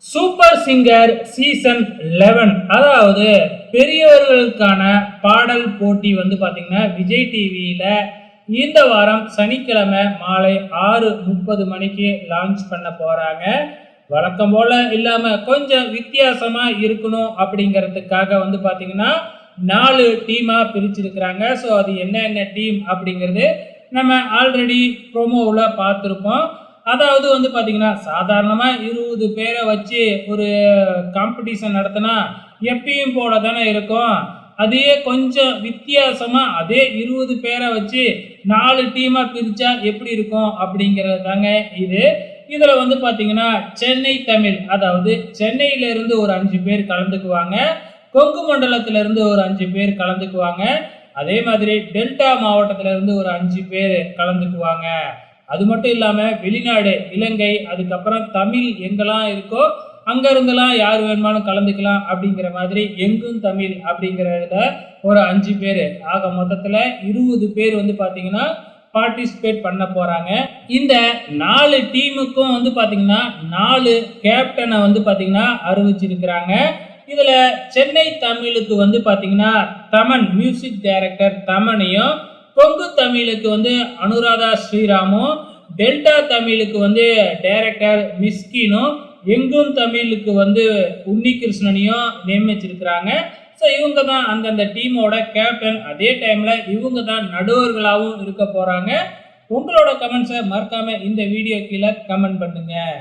Super singer season 11 அதாவது பெரியவர்களுக்கான பாடல் போட்டி வந்து பாத்தீங்கன்னா விஜய் டிவியில இந்த வாரம் சனிக்கிழமை மாலை 6:30 மணிக்கு லான்ச் பண்ண போறாங்க. வழக்கம் போல இல்லாம கொஞ்சம் வித்தியாசமா இருக்கணும் அப்படிங்கிறதுக்காக வந்து பாத்தீங்கன்னா 4 டீமா பிரிச்சிருக்கிறாங்க. ஸோ அது என்ன டீம் அப்படிங்கிறது நம்ம ஆல்ரெடி ப்ரோமோவில் பார்த்துருப்போம். அதாவது வந்து பார்த்தீங்கன்னா சாதாரணமாக 20 பேரை வச்சு ஒரு காம்படிஷன் நடத்தினா எப்பயும் போல தானே இருக்கும். அதே கொஞ்சம் வித்தியாசமாக அதே 20 பேரை வச்சு 4 டீமாக பிரித்தா எப்படி இருக்கும் அப்படிங்கிறது தாங்க இது. இதில் வந்து பார்த்தீங்கன்னா சென்னை தமிழ், அதாவது சென்னையிலேருந்து ஒரு 5 பேர் கலந்துக்குவாங்க, கொங்கு மண்டலத்திலேருந்து ஒரு 5 பேர் கலந்துக்குவாங்க, அதே மாதிரி டெல்டா மாவட்டத்திலேருந்து ஒரு 5 பேர் கலந்துக்குவாங்க. அது மட்டும் இல்லாமல் வெளிநாடு இலங்கை, அதுக்கப்புறம் தமிழ் எங்கெல்லாம் இருக்கோ அங்கேருந்துலாம் யார் வேணுமானும் கலந்துக்கலாம் அப்படிங்கிற மாதிரி எங்கும் தமிழ் அப்படிங்கிறதுல ஒரு 5 பேர், ஆக மொத்தத்தில் 20 பேர் வந்து பார்த்தீங்கன்னா பார்ட்டிசிபேட் பண்ண போகிறாங்க. இந்த 4 டீமுக்கும் வந்து பார்த்தீங்கன்னா 4 கேப்டனை வந்து பார்த்தீங்கன்னா அறிவிச்சிருக்கிறாங்க. இதில் சென்னை தமிழுக்கு வந்து பார்த்தீங்கன்னா தமன் மியூசிக் டைரக்டர் தமனையும், கொங்கு தமிழுக்கு வந்து அனுராதா ஸ்ரீராமும், டெல்டா தமிழுக்கு வந்து டைரக்டர் மிஸ்கினும், எங்கும் தமிழுக்கு வந்து உன்னிகிருஷ்ணனையும் நியமிச்சிருக்கிறாங்க. ஸோ இவங்க தான் அந்தந்த டீமோட கேப்டன். அதே டைமில் இவங்க தான் நடுவர்களாகவும் இருக்க போகிறாங்க. உங்களோட கமெண்ட்ஸை மறக்காமல் இந்த வீடியோ கீழே கமெண்ட் பண்ணுங்கள்.